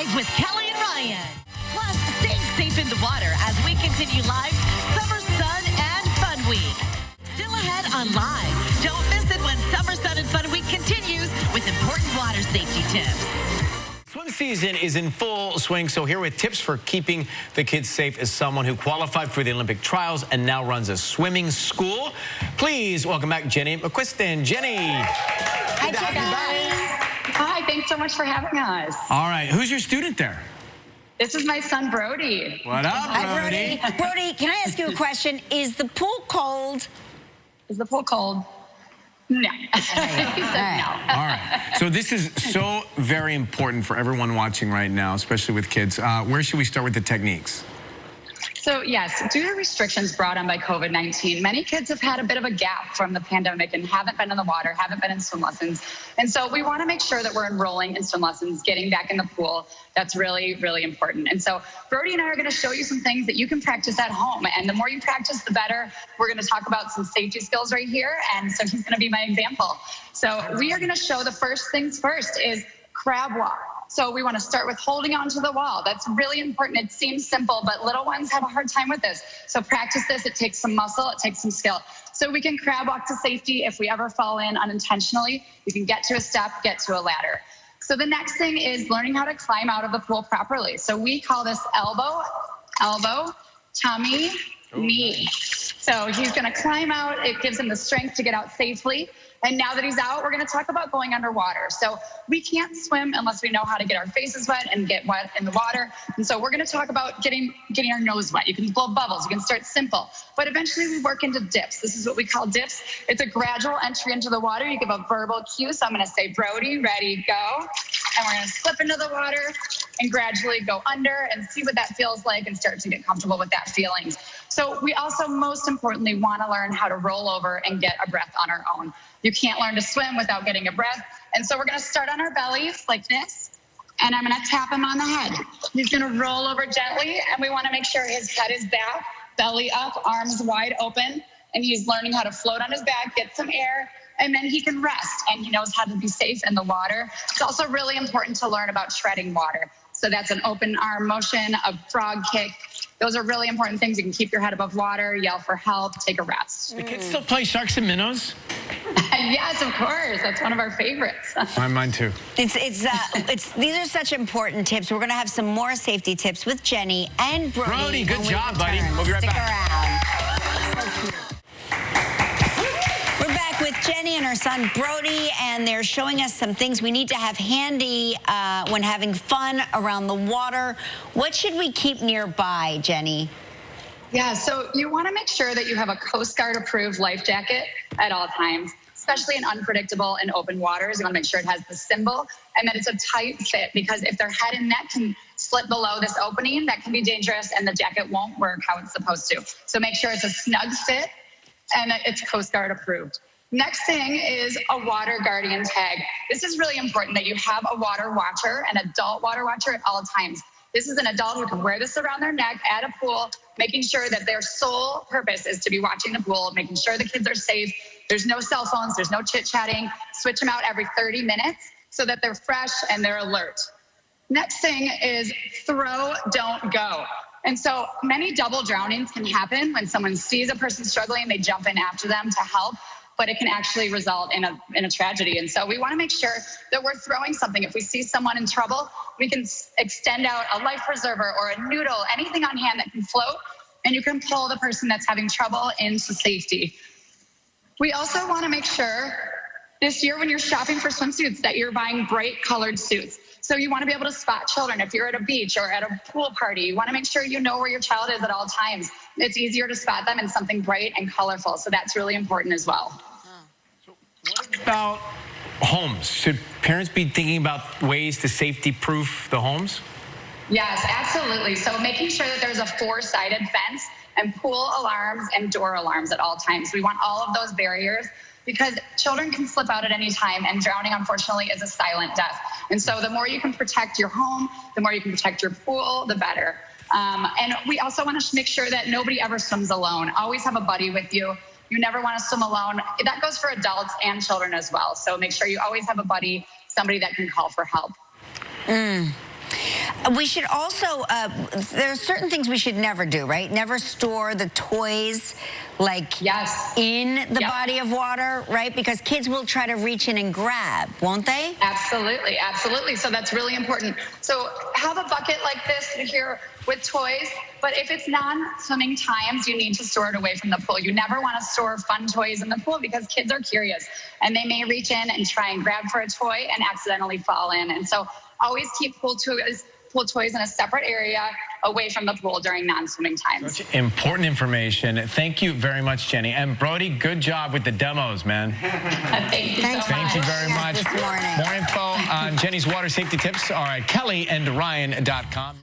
Live with Kelly and Ryan. Plus, staying safe in the water as we continue live Summer Sun and Fun Week. Still ahead on Live. Don't miss it when Summer Sun and Fun Week continues with important water safety tips. Swim season is in full swing, so here with tips for keeping the kids safe is someone who qualified for the Olympic trials and now runs a swimming school. Please welcome back Jenny McCuiston. Jenny. Hi, Jenny. Hi, thanks so much for having us. All right, who's your student there? This is my son, Brody. What up, Brody? Hi, Brody. Brody, can I ask you a question? Is the pool cold? Is the pool cold? No. He said no. All right. So this is so very important for everyone watching right now, especially with kids. Where should we start with the techniques? So yes, due to restrictions brought on by COVID-19, many kids have had a bit of a gap from the pandemic and haven't been in the water, haven't been in swim lessons. And so we want to make sure that we're enrolling in swim lessons, getting back in the pool. That's really, really important. And so Brody and I are going to show you some things that you can practice at home. And the more you practice, the better. We're going to talk about some safety skills right here. And so he's going to be my example. So we are going to show the first things first is crab walk. So we want to start with holding onto the wall. That's really important. It seems simple, but little ones have a hard time with this. So practice this. It takes some muscle. It takes some skill. So we can crab walk to safety. If we ever fall in unintentionally, we can get to a step, get to a ladder. So the next thing is learning how to climb out of the pool properly. So we call this elbow, elbow, tummy, knee. So he's going to climb out. It gives him the strength to get out safely. And now that he's out, we're going to talk about going underwater. So we can't swim unless we know how to get our faces wet and get wet in the water. And so we're going to talk about getting our nose wet. You can blow bubbles. You can start simple. But eventually we work into dips. This is what we call dips. It's a gradual entry into the water. You give a verbal cue. So I'm going to say, Brody, ready, go. And we're going to slip into the water and gradually go under and see what that feels like and start to get comfortable with that feeling. So we also, most importantly, want to learn how to roll over and get a breath on our own. You can't learn to swim without getting a breath. And so we're going to start on our bellies like this. And I'm going to tap him on the head. He's going to roll over gently. And we want to make sure his head is back, belly up, arms wide open. And he's learning how to float on his back, get some air. And then he can rest. And he knows how to be safe in the water. It's also really important to learn about treading water. So that's an open arm motion, a frog kick. Those are really important things. You can keep your head above water, yell for help, take a rest. The kids still play sharks and minnows? Yes, of course. That's one of our favorites. Mine too. These are such important tips. We're going to have some more safety tips with Jenny and Brody. Brody, good job, buddy. We'll be right back. Stick around. We're back with Jenny and her son Brody, and they're showing us some things we need to have handy when having fun around the water. What should we keep nearby, Jenny? Yeah, so you want to make sure that you have a Coast Guard approved life jacket at all times, especially in unpredictable and open waters. You want to make sure it has the symbol and that it's a tight fit, because if their head and neck can slip below this opening, that can be dangerous and the jacket won't work how it's supposed to. So make sure it's a snug fit and that it's Coast Guard approved. Next thing is a water guardian tag. This is really important that you have a water watcher, an adult water watcher at all times. This is an adult who can wear this around their neck at a pool, making sure that their sole purpose is to be watching the pool, making sure the kids are safe. There's no cell phones, there's no chit-chatting. Switch them out every 30 minutes so that they're fresh and they're alert. Next thing is throw, don't go. And so many double drownings can happen when someone sees a person struggling, they jump in after them to help, but it can actually result in a tragedy. And so we want to make sure that we're throwing something. If we see someone in trouble, we can extend out a life preserver or a noodle, anything on hand that can float, and you can pull the person that's having trouble into safety. We also want to make sure this year when you're shopping for swimsuits that you're buying bright colored suits. So you want to be able to spot children. If you're at a beach or at a pool party, you want to make sure you know where your child is at all times. It's easier to spot them in something bright and colorful. So that's really important as well. So what about homes? Should parents be thinking about ways to safety-proof the homes? Yes, absolutely. So making sure that there's a four-sided fence and pool alarms and door alarms at all times. We want all of those barriers because children can slip out at any time, and drowning, unfortunately, is a silent death. And so the more you can protect your home, the more you can protect your pool, the better. And we also want to make sure that nobody ever swims alone. Always have a buddy with you. You never want to swim alone. That goes for adults and children as well. So make sure you always have a buddy, somebody that can call for help. We should also, there are certain things we should never do, right? Never store the toys like in the body of water, right? Because kids will try to reach in and grab, won't they? Absolutely, absolutely. So that's really important. So have a bucket like this here with toys, but if it's non-swimming times, you need to store it away from the pool. You never want to store fun toys in the pool because kids are curious and they may reach in and try and grab for a toy and accidentally fall in. And so always keep pool toys in a separate area away from the pool during non-swimming times. Such important information. Thank you very much, Jenny. And Brody, good job with the demos, man. Thank you Thanks so much. Thank you very much. This morning. More info on Jenny's water safety tips are at kellyandrayan.com.